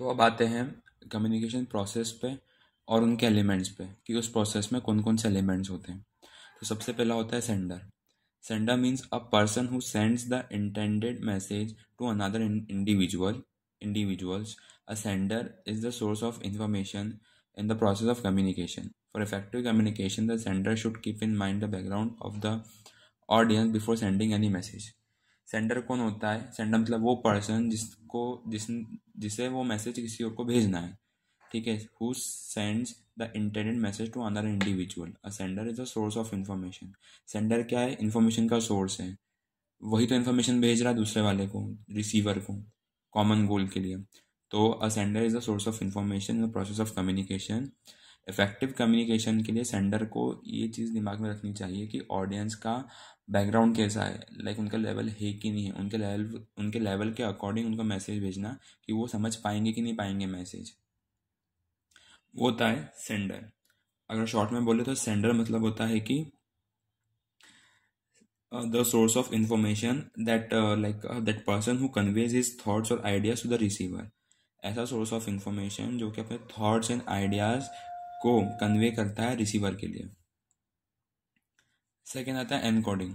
तो अब आते हैं कम्युनिकेशन प्रोसेस पे और उनके एलिमेंट्स पे कि उस प्रोसेस में कौन कौन से एलिमेंट्स होते हैं। तो सबसे पहला होता है sender. Sender means a person who sends the intended message to another individuals. A sender is the source of information in the process of communication. For effective communication, the sender should keep in mind the background of the audience before sending any message. Sender कौन होता है? Sender मतलब वो person जिसे वो message किसी और को भेजना है। ठीक है, who sends the intended message to another individual. A sender is the source of information. Sender क्या है? इंफॉर्मेशन का सोर्स है। वही तो इन्फॉर्मेशन भेज रहा है दूसरे वाले को, रिसीवर को, कॉमन गोल के लिए। तो अ sender is the source of information in the process of communication. Effective communication के लिए सेंडर को ये चीज़ दिमाग में रखनी चाहिए कि ऑडियंस का बैकग्राउंड कैसा है, लाइक उनका लेवल है कि नहीं है, उनके लेवल के अकॉर्डिंग उनको मैसेज भेजना कि वो समझ पाएंगे कि नहीं पाएंगे मैसेज। वो होता है सेंडर। अगर शॉर्ट में बोले तो सेंडर मतलब होता है कि the source of information that person who conveys his thoughts or ideas to the receiver. ऐसा सोर्स ऑफ इंफॉर्मेशन जो कि अपने थॉट्स एंड आइडियाज को कन्वे करता है रिसीवर के लिए। सेकेंड आता है एनकोडिंग।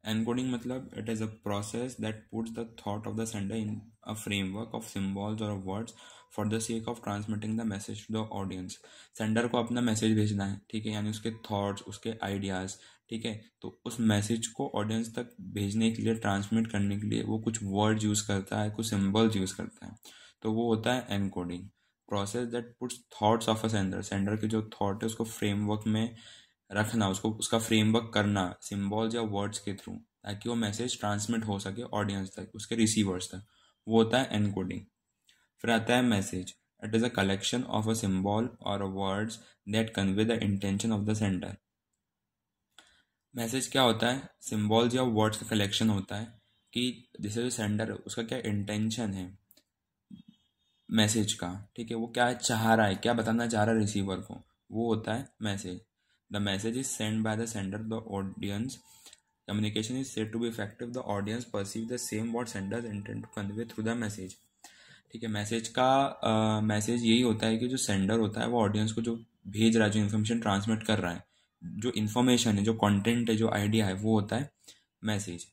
एनकोडिंग मतलब it is a process that puts the thought of the sender in a framework of symbols और words for the sake of transmitting the message to the audience. Sender को अपना message भेजना है, ठीक है, यानी उसके थॉट्स, उसके आइडियाज़, ठीक है, तो उस मैसेज को ऑडियंस तक भेजने के लिए, ट्रांसमिट करने के लिए वो कुछ वर्ड यूज़ करता है, कुछ सिम्बल्स यूज़ करता है। तो वो होता है encoding. Process that puts thoughts of a sender. Sender के जो थॉट है उसको फ्रेमवर्क में रखना, उसको उसका फ्रेमवर्क करना सिम्बॉल्स या वर्ड्स के थ्रू, ताकि वो मैसेज ट्रांसमिट हो सके ऑडियंस तक, उसके रिसीवर्स तक। वो होता है एनकोडिंग। फिर आता है message. It is a collection of a symbol और words that convey the intention of the sender. Message क्या होता है? सिम्बॉल्स या वर्ड्स का कलेक्शन होता है कि जैसे जो सेंडर है उसका क्या इंटेंशन है मैसेज का, ठीक है, वो क्या चाह रहा है, क्या बताना चाह रहा है रिसीवर को, वो होता है message. The message is send by the sender the audience. Communication is said to be effective the audience perceive the same what senders intend to convey through the message. ठीक है, मैसेज का message यही होता है कि जो sender होता है वो ऑडियंस को जो भेज रहा है, जो इन्फॉर्मेशन ट्रांसमिट कर रहा है, जो इन्फॉर्मेशन है, जो कंटेंट है, जो आइडिया है, वो होता है मैसेज।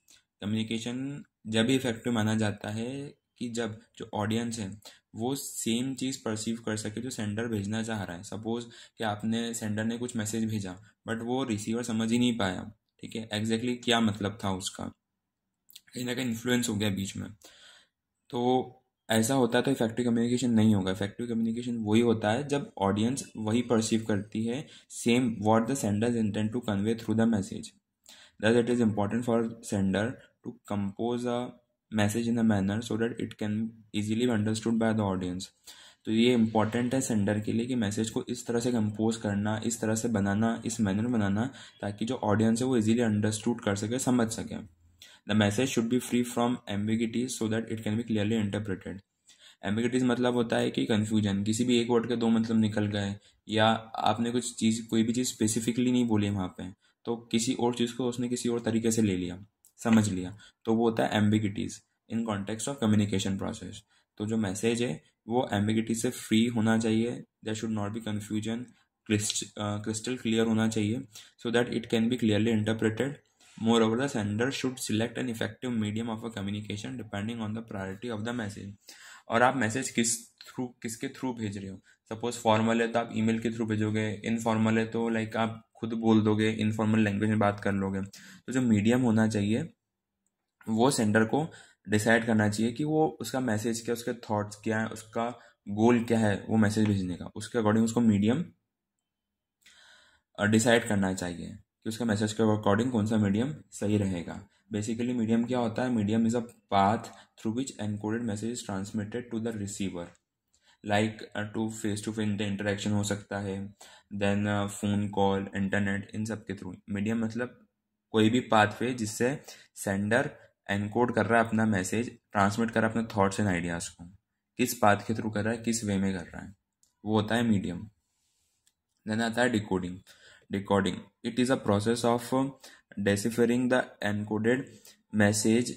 कम्युनिकेशन जब भी इफेक्टिव माना जाता है कि जब जो ऑडियंस है वो सेम चीज़ परसीव कर सके जो सेंडर भेजना चाह रहा है। सपोज कि आपने, सेंडर ने कुछ मैसेज भेजा बट वो रिसीवर समझ ही नहीं पाया, ठीक है, एग्जैक्टली क्या मतलब था उसका, कहीं ना कहीं इन्फ्लुएंस हो गया बीच में, तो ऐसा होता है तो इफेक्टिव कम्युनिकेशन नहीं होगा। इफेक्टिव कम्युनिकेशन वही होता है जब ऑडियंस वही परसीव करती है, same what the senders intent to convey through the message. Thus, it is important for sender to compose a message in a manner so that it can easily be understood by the audience. तो ये important है sender के लिए कि message को इस तरह से कंपोज करना, इस तरह से बनाना, इस मैनर में बनाना, ताकि जो ऑडियंस है वो इजीली अंडरस्टूड कर सके, समझ सके। The message should be free from ambiguities so that it can be clearly interpreted. Ambiguities मतलब होता है कि कंफ्यूजन, किसी भी एक वर्ड के दो मतलब निकल गए, या आपने कुछ चीज़, कोई भी चीज़ स्पेसिफिकली नहीं बोली वहाँ पे, तो किसी और चीज़ को उसने किसी और तरीके से ले लिया, समझ लिया, तो वो होता है ambiguities in context of communication process. तो जो मैसेज है वो एम्बिगिटी से फ्री होना चाहिए, there should not be confusion, crystal clear होना चाहिए so that it can be clearly interpreted. Moreover, the sender should select an effective medium of a communication depending on the priority of the message. और आप message किसके through भेज रहे हो। Suppose formal है तो आप ईमेल के थ्रू भेजोगे, इनफॉर्मल है तो लाइक आप खुद बोल दोगे, इनफॉर्मल लैंग्वेज में बात कर लोगे। तो जो मीडियम होना चाहिए वो सेंडर को डिसाइड करना चाहिए कि वो उसका मैसेज क्या, उसके थॉट्स क्या है, उसका गोल क्या है वो मैसेज भेजने का, उसके अकॉर्डिंग उसको मीडियम डिसाइड करना चाहिए कि उसका मैसेज के अकॉर्डिंग कौन सा मीडियम सही रहेगा। बेसिकली मीडियम क्या होता है? Medium is a path through which encoded message is transmitted to the receiver, like to face interaction हो सकता है, देन फोन कॉल, इंटरनेट, इन सब के थ्रू। मीडियम मतलब कोई भी पाथवे जिससे सेंडर एनकोड कर रहा है अपना मैसेज, ट्रांसमिट कर रहा है अपने थॉट्स एंड आइडियाज को, किस पाथ के थ्रू कर रहा है, किस वे में कर रहा है, वो होता है मीडियम। देन आता है decoding. Decoding it is a process of deciphering the encoded message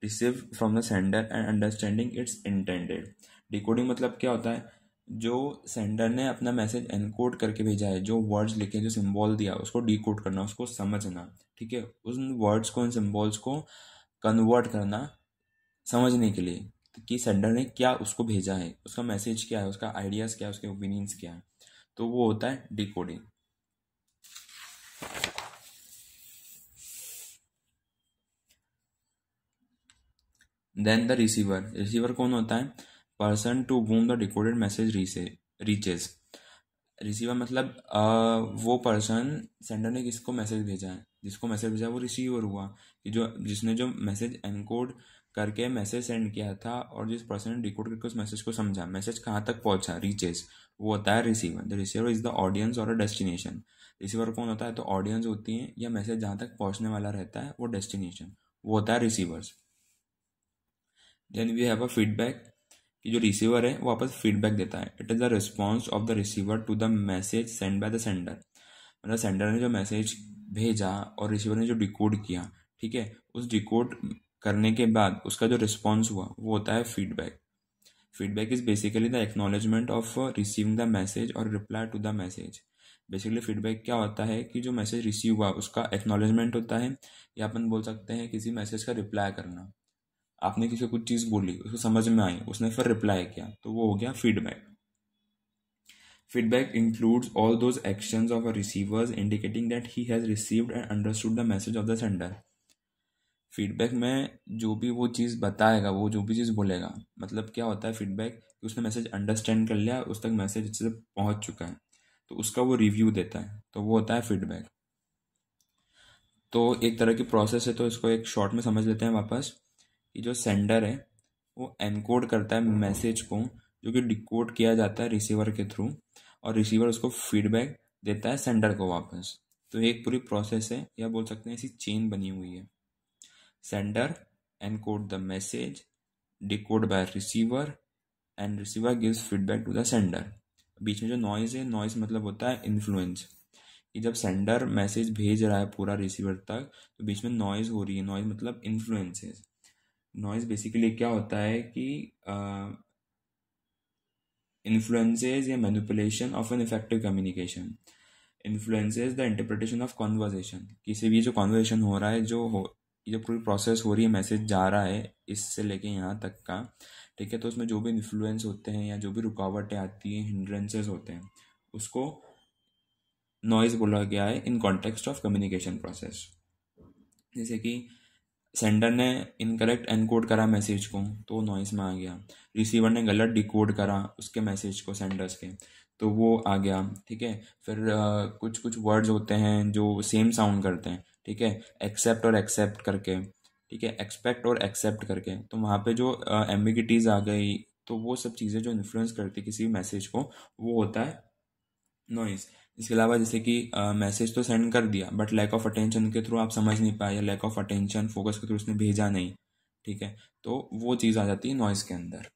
receive from the sender and understanding its intended. Decoding मतलब क्या होता है, जो सेंडर ने अपना मैसेज एनकोड करके भेजा है, जो वर्ड्स लिखे, जो सिंबल दिया, उसको डिकोड करना, उसको समझना, ठीक है, उन वर्ड्स को, उन सिंबल्स को कन्वर्ट करना समझने के लिए कि सेंडर ने क्या उसको भेजा है, उसका मैसेज क्या है, उसका आइडियाज़ क्या है, उसके ओपिनियंस क्या है, तो वो होता है decoding. Then the receiver. Receiver कौन होता है? Person to whom the decoded message reaches. Receiver मतलब वो पर्सन, सेंडर ने किसको मैसेज भेजा है, जिसको मैसेज भेजा वो रिसीवर हुआ, कि जो जिसने जो मैसेज एनकोड करके मैसेज सेंड किया था, और जिस पर्सन ने डिकोड करके उस मैसेज को समझा, मैसेज कहाँ तक पहुँचा, रीचेज, वो होता है receiver. The receiver is the audience और अ डेस्टिनेशन। रिसीवर कौन होता है? तो ऑडियंस होती है, या मैसेज जहाँ तक पहुँचने वाला रहता है वो डेस्टिनेशन, वो होता है receivers. Then we have a feedback, कि जो रिसीवर है वो वापस फीडबैक देता है। It is the response of the receiver to the message send by the sender. मतलब सेंडर ने जो मैसेज भेजा और रिसीवर ने जो डिकोड किया, ठीक है, उस डिकोड करने के बाद उसका जो रिस्पॉन्स हुआ वो होता है feedback. Feedback is basically the acknowledgement of receiving the message और reply to the message. Basically feedback क्या होता है कि जो मैसेज रिसीव हुआ उसका एक्नॉलेजमेंट होता है, या अपन बोल सकते हैं किसी मैसेज का रिप्लाई करना। आपने किसी को कुछ चीज़ बोली, उसको समझ में आई, उसने फिर रिप्लाई किया, तो वो हो गया feedback. Feedback includes all those actions of a receivers indicating that he has received and understood the message of the sender. Feedback में जो भी वो चीज़ बताएगा, वो जो भी चीज़ बोलेगा, मतलब क्या होता है फीडबैक, कि उसने मैसेज अंडरस्टैंड कर लिया, उस तक मैसेज अच्छे से पहुँच चुका है, तो उसका वो रिव्यू देता है, तो वो होता है फीडबैक। तो एक तरह की प्रोसेस है, तो इसको एक शॉर्ट में समझ लेते हैं वापस, कि जो सेंडर है वो एनकोड करता है मैसेज को, जो कि डिकोड किया जाता है रिसीवर के थ्रू, और रिसीवर उसको फीडबैक देता है सेंडर को वापस। तो एक पूरी प्रोसेस है, या बोल सकते हैं ऐसी चेन बनी हुई है। Sender encode the message, decode by receiver, and receiver gives feedback to the sender. बीच में जो नॉइज़ है, नॉइज़ मतलब होता है इन्फ्लुएंस, कि जब सेंडर मैसेज भेज रहा है पूरा रिसीवर तक, तो बीच में नॉइज़ हो रही है, नॉइज़ मतलब इन्फ्लुएंसेस। नॉइज़ बेसिकली क्या होता है कि इन्फ्लुएंसेस या manipulation of an effective communication. Influences the interpretation of conversation. किसी भी जो कॉन्वर्जेशन हो रहा है, जो पूरी प्रोसेस हो रही है, मैसेज जा रहा है इससे लेके यहाँ तक का, ठीक है, तो उसमें जो भी इन्फ्लुएंस होते हैं या जो भी रुकावटें आती हैं, हिंड्रेंसेस होते हैं, उसको नॉइज़ बोला गया है इन कॉन्टेक्स्ट ऑफ कम्युनिकेशन प्रोसेस। जैसे कि सेंडर ने इनकरेक्ट एनकोड करा मैसेज को, तो नॉइस में आ गया। रिसीवर ने गलत डिकोड करा उसके मैसेज को, सेंडर्स के, तो वो आ गया, ठीक है। फिर कुछ कुछ वर्ड्स होते हैं जो सेम साउंड करते हैं, ठीक है, एक्सेप्ट और एक्सेप्ट करके, ठीक है, एक्सपेक्ट और एक्सेप्ट करके, तो वहाँ पे जो एम्बिगिटीज आ गई, तो वो सब चीज़ें जो इन्फ्लुएंस करती किसी मैसेज को, वो होता है नॉइस। इसके अलावा जैसे कि मैसेज तो सेंड कर दिया, बट लैक ऑफ अटेंशन के थ्रू आप समझ नहीं पाए, या लैक ऑफ अटेंशन फोकस के थ्रू उसने भेजा नहीं, ठीक है, तो वो चीज़ आ जाती है नॉइस के अंदर।